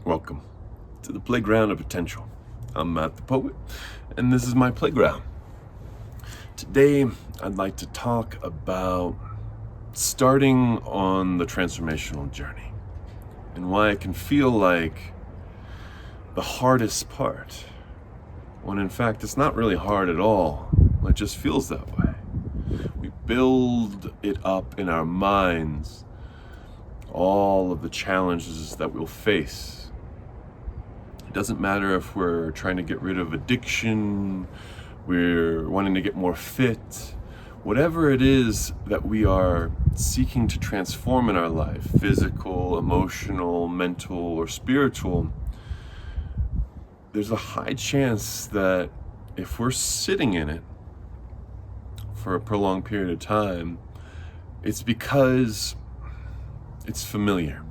Welcome to the playground of potential. I'm Matt the Poet, and this is my playground. Today, I'd like to talk about starting on the transformational journey and why it can feel like the hardest part, when in fact it's not really hard at all. It just feels that way. We build it up in our minds, all of the challenges that we'll face. It doesn't matter if we're trying to get rid of addiction, we're wanting to get more fit, whatever it is that we are seeking to transform in our life, physical, emotional, mental, or spiritual, there's a high chance that if we're sitting in it for a prolonged period of time, it's because it's familiar.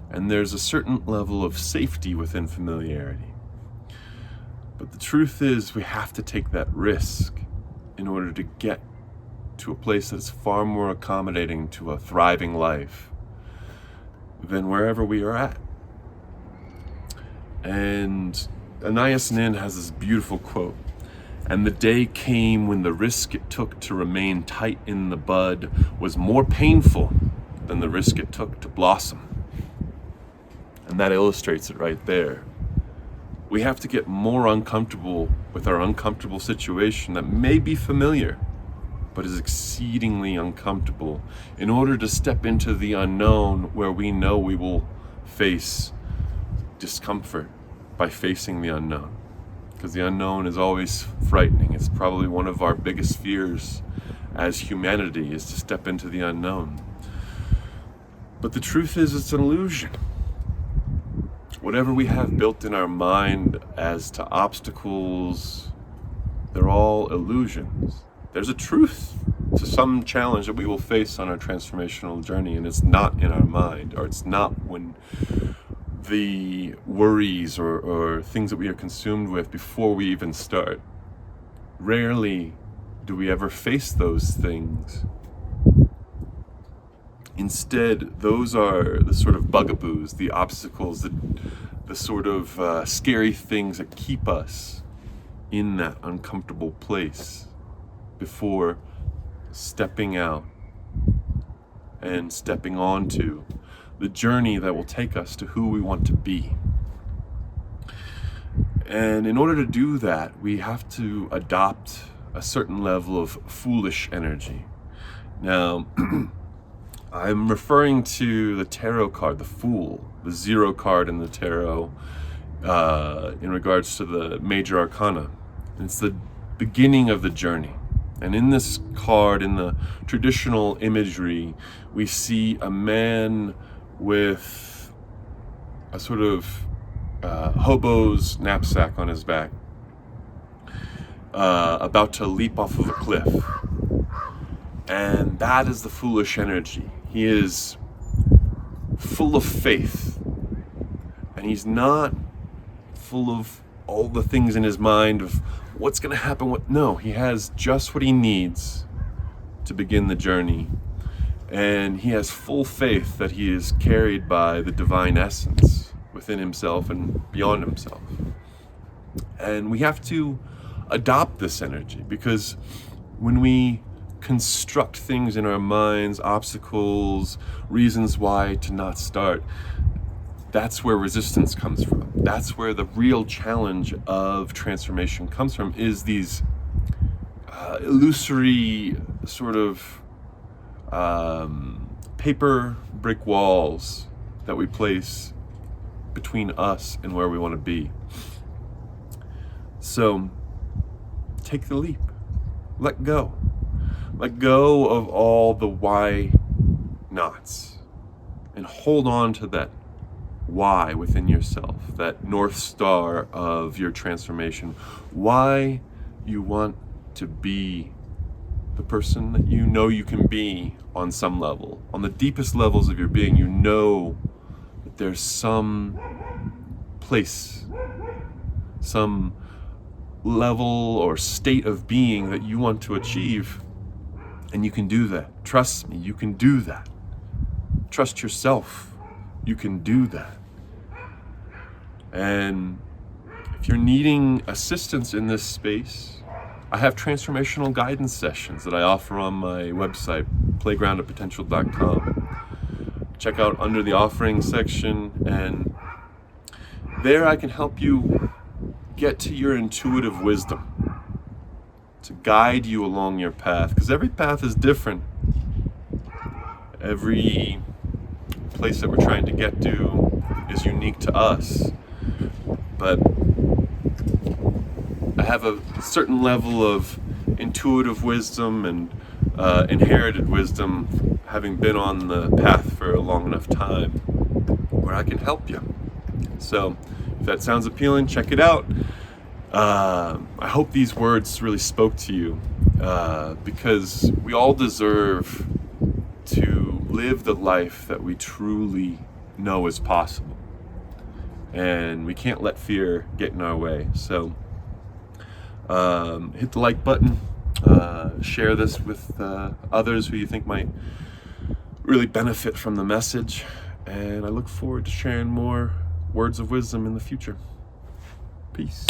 And there's a certain level of safety within familiarity. But the truth is, we have to take that risk in order to get to a place that's far more accommodating to a thriving life than wherever we are at. And Anais Nin has this beautiful quote: "And the day came when the risk it took to remain tight in the bud was more painful than the risk it took to blossom." And that illustrates it right there. We have to get more uncomfortable with our uncomfortable situation that may be familiar, but is exceedingly uncomfortable, in order to step into the unknown, where we know we will face discomfort by facing the unknown. Because the unknown is always frightening. It's probably one of our biggest fears as humanity, is to step into the unknown. But the truth is, it's an illusion. Whatever we have built in our mind as to obstacles, they're all illusions. There's a truth to some challenge that we will face on our transformational journey, and it's not in our mind, or it's not when the worries or things that we are consumed with before we even start. Rarely do we ever face those things. Instead, those are the sort of bugaboos, the obstacles, the sort of scary things that keep us in that uncomfortable place before stepping out and stepping onto the journey that will take us to who we want to be. And in order to do that, we have to adopt a certain level of foolish energy. Now, I'm referring to the tarot card, the Fool, the 0 card in the tarot, in regards to the major arcana. It's the beginning of the journey. And in this card, in the traditional imagery, we see a man with a sort of hobo's knapsack on his back, about to leap off of a cliff. And that is the foolish energy. He is full of faith, and he's not full of all the things in his mind of what's going to happen. No, he has just what he needs to begin the journey, and he has full faith that he is carried by the divine essence within himself and beyond himself. And we have to adopt this energy, because when we construct things in our minds, obstacles, reasons why to not start, that's where resistance comes from. That's where the real challenge of transformation comes from, is these illusory sort of paper brick walls that we place between us and where we want to be. So take the leap. Let go. Let go of all the why nots, and hold on to that why within yourself, that North Star of your transformation. Why you want to be the person that you know you can be on some level. On the deepest levels of your being, you know that there's some place, some level or state of being that you want to achieve. And you can do that. Trust me, you can do that. Trust yourself. You can do that. And if you're needing assistance in this space, I have transformational guidance sessions that I offer on my website, playgroundofpotential.com. Check out under the offering section, and there I can help you get to your intuitive wisdom to guide you along your path, because every path is different. Every place that we're trying to get to is unique to us, but I have a certain level of intuitive wisdom and inherited wisdom, having been on the path for a long enough time, where I can help you. So if that sounds appealing, check it out. I hope these words really spoke to you, because we all deserve to live the life that we truly know is possible, and we can't let fear get in our way. So hit the like button, share this with others who you think might really benefit from the message, and I look forward to sharing more words of wisdom in the future. Peace.